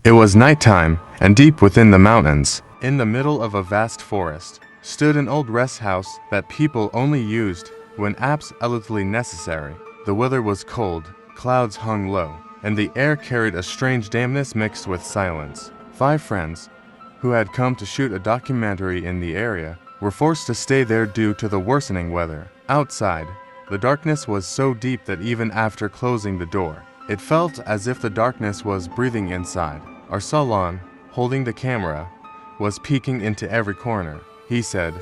It was nighttime, and deep within the mountains, in the middle of a vast forest, stood an old rest house that people only used when absolutely necessary. The weather was cold, clouds hung low, and the air carried a strange dampness mixed with silence. 5 friends, who had come to shoot a documentary in the area, were forced to stay there due to the worsening weather. Outside, the darkness was so deep that even after closing the door, it felt as if the darkness was breathing inside. Arsalan, holding the camera, was peeking into every corner. He said,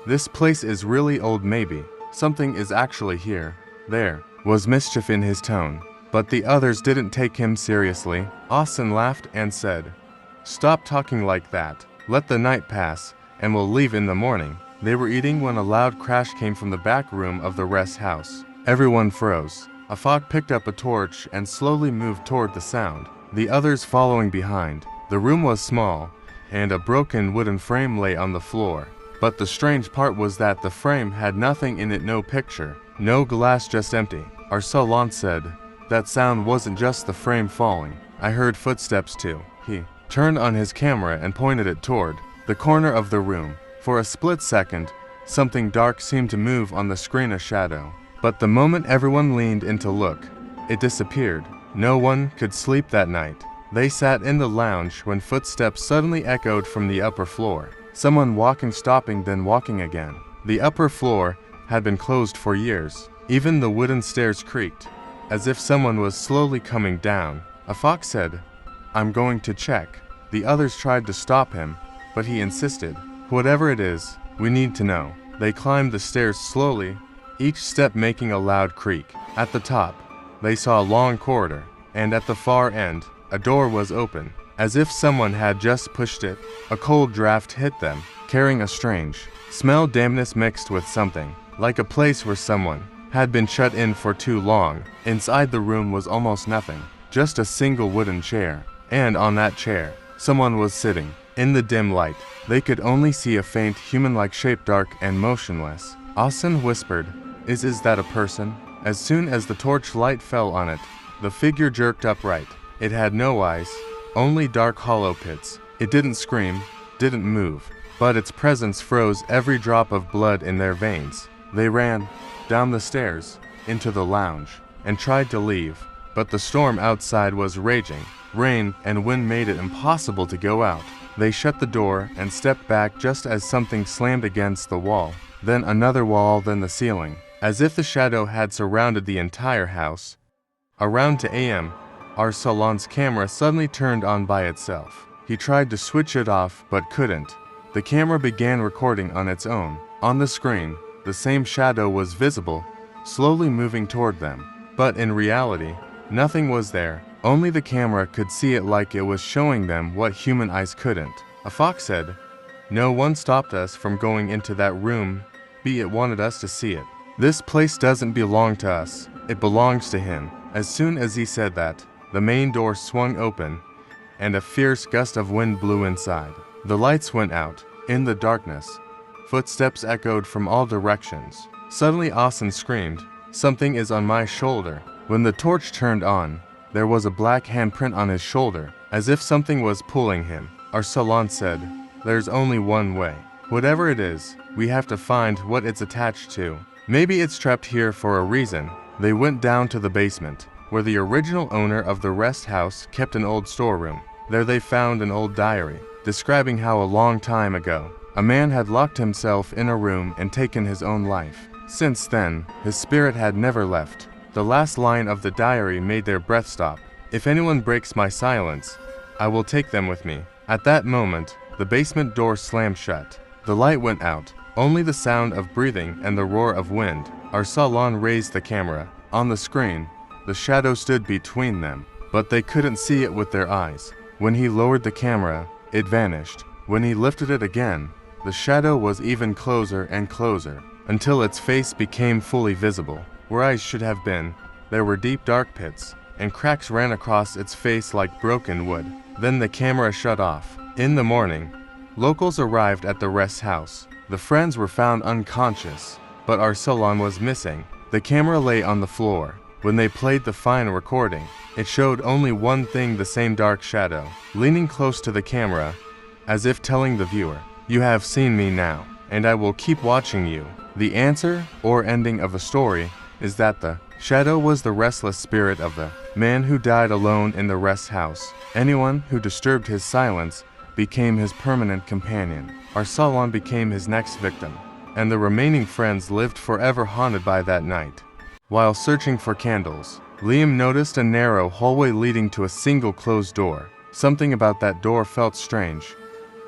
"This place is really old maybe. Something is actually here." There was mischief in his tone, but the others didn't take him seriously. Austin laughed and said, "Stop talking like that. Let the night pass, and we'll leave in the morning." They were eating when a loud crash came from the back room of the rest house. Everyone froze. Afak picked up a torch and slowly moved toward the sound, the others following behind. The room was small, and a broken wooden frame lay on the floor. But the strange part was that the frame had nothing in it, no picture, no glass, just empty. Arsalan said, "That sound wasn't just the frame falling. I heard footsteps too." He turned on his camera and pointed it toward the corner of the room. For a split second, something dark seemed to move on the screen, a shadow. But the moment everyone leaned in to look, it disappeared. No one could sleep that night. They sat in the lounge when footsteps suddenly echoed from the upper floor. Someone walking, stopping, then walking again. The upper floor had been closed for years. Even the wooden stairs creaked, as if someone was slowly coming down. A fox said, "I'm going to check." The others tried to stop him, but he insisted, "Whatever it is, we need to know." They climbed the stairs slowly, each step making a loud creak. At the top, they saw a long corridor, and at the far end, a door was open. As if someone had just pushed it, a cold draft hit them, carrying a strange smell, dampness mixed with something, like a place where someone had been shut in for too long. Inside the room was almost nothing, just a single wooden chair, and on that chair, someone was sitting. In the dim light, they could only see a faint human-like shape, dark and motionless. Austin whispered, Is that a person?" As soon as the torch light fell on it, the figure jerked upright. It had no eyes, only dark hollow pits. It didn't scream, didn't move, but its presence froze every drop of blood in their veins. They ran down the stairs, into the lounge, and tried to leave, but the storm outside was raging. Rain and wind made it impossible to go out. They shut the door and stepped back just as something slammed against the wall, then another wall, then the ceiling, as if the shadow had surrounded the entire house. Around 2 a.m., Arsalan's camera suddenly turned on by itself. He tried to switch it off but couldn't. The camera began recording on its own. On the screen, the same shadow was visible, slowly moving toward them. But in reality, nothing was there. Only the camera could see it, like it was showing them what human eyes couldn't. A fox said, "No one stopped us from going into that room, be it wanted us to see it. This place doesn't belong to us, it belongs to him." As soon as he said that, the main door swung open, and a fierce gust of wind blew inside. The lights went out. In the darkness, footsteps echoed from all directions. Suddenly Austin screamed, "Something is on my shoulder." When the torch turned on, there was a black handprint on his shoulder, as if something was pulling him. Arsalan said, "There's only one way. Whatever it is, we have to find what it's attached to. Maybe it's trapped here for a reason." They went down to the basement, where the original owner of the rest house kept an old storeroom. There they found an old diary, describing how a long time ago, a man had locked himself in a room and taken his own life. Since then, his spirit had never left. The last line of the diary made their breath stop. "If anyone breaks my silence, I will take them with me." At that moment, the basement door slammed shut. The light went out, only the sound of breathing and the roar of wind. Arsalan raised the camera. On the screen, the shadow stood between them, but they couldn't see it with their eyes. When he lowered the camera, it vanished. When he lifted it again, the shadow was even closer and closer, until its face became fully visible. Where eyes should have been, there were deep dark pits, and cracks ran across its face like broken wood. Then the camera shut off. In the morning, locals arrived at the rest house. The friends were found unconscious, but Arsalan was missing. The camera lay on the floor, When they played the final recording, it showed only one thing: the same dark shadow, leaning close to the camera, as if telling the viewer, "You have seen me now, and I will keep watching you." The answer, or ending of the story, is that the shadow was the restless spirit of the man who died alone in the rest house. Anyone who disturbed his silence became his permanent companion. Arsalan became his next victim, and the remaining friends lived forever haunted by that night. While searching for candles, Liam noticed a narrow hallway leading to a single closed door. Something about that door felt strange,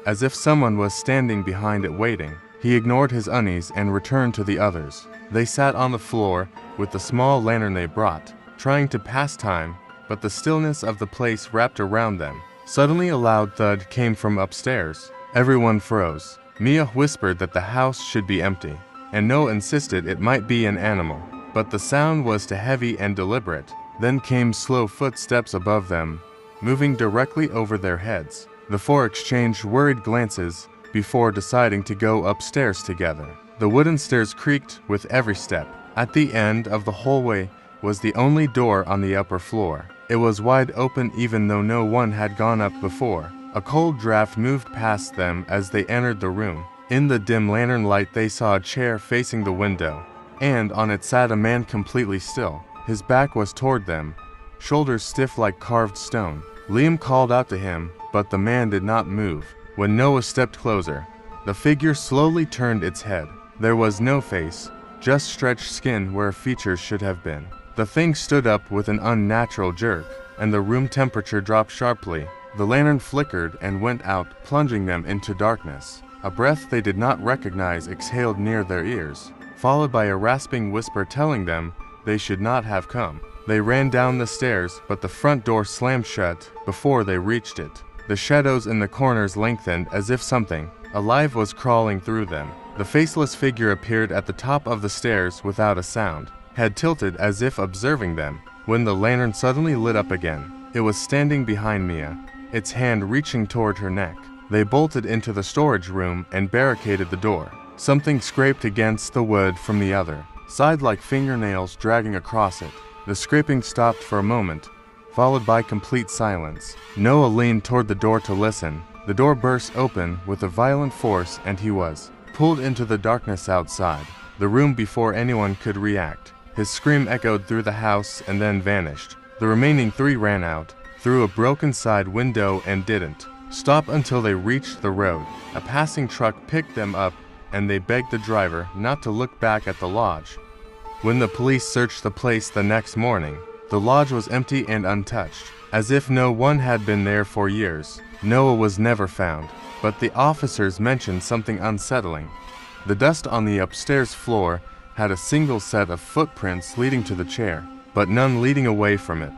as if someone was standing behind it waiting. He ignored his unease and returned to the others. They sat on the floor with the small lantern they brought, trying to pass time, but the stillness of the place wrapped around them. Suddenly a loud thud came from upstairs. Everyone froze. Mia whispered that the house should be empty, and Noah insisted it might be an animal. But the sound was too heavy and deliberate. Then came slow footsteps above them, moving directly over their heads. The four exchanged worried glances before deciding to go upstairs together. The wooden stairs creaked with every step. At the end of the hallway was the only door on the upper floor. It was wide open even though no one had gone up before. A cold draft moved past them as they entered the room. In the dim lantern light they saw a chair facing the window, and on it sat a man completely still. His back was toward them, shoulders stiff like carved stone. Liam called out to him, but the man did not move. When Noah stepped closer, the figure slowly turned its head. There was no face, just stretched skin where features should have been. The thing stood up with an unnatural jerk, and the room temperature dropped sharply. The lantern flickered and went out, plunging them into darkness. A breath they did not recognize exhaled near their ears, followed by a rasping whisper telling them they should not have come. They ran down the stairs, but the front door slammed shut before they reached it. The shadows in the corners lengthened as if something alive was crawling through them. The faceless figure appeared at the top of the stairs without a sound, head tilted as if observing them. When the lantern suddenly lit up again, it was standing behind Mia, its hand reaching toward her neck. They bolted into the storage room and barricaded the door. Something scraped against the wood from the other side like fingernails dragging across it. The scraping stopped for a moment, followed by complete silence. Noah leaned toward the door to listen. The door burst open with a violent force and he was pulled into the darkness outside the room before anyone could react. His scream echoed through the house and then vanished. The remaining three ran out, through a broken side window, and didn't stop until they reached the road. A passing truck picked them up and they begged the driver not to look back at the lodge. When the police searched the place the next morning, the lodge was empty and untouched, as if no one had been there for years. Noah was never found, but the officers mentioned something unsettling. The dust on the upstairs floor had a single set of footprints leading to the chair, but none leading away from it.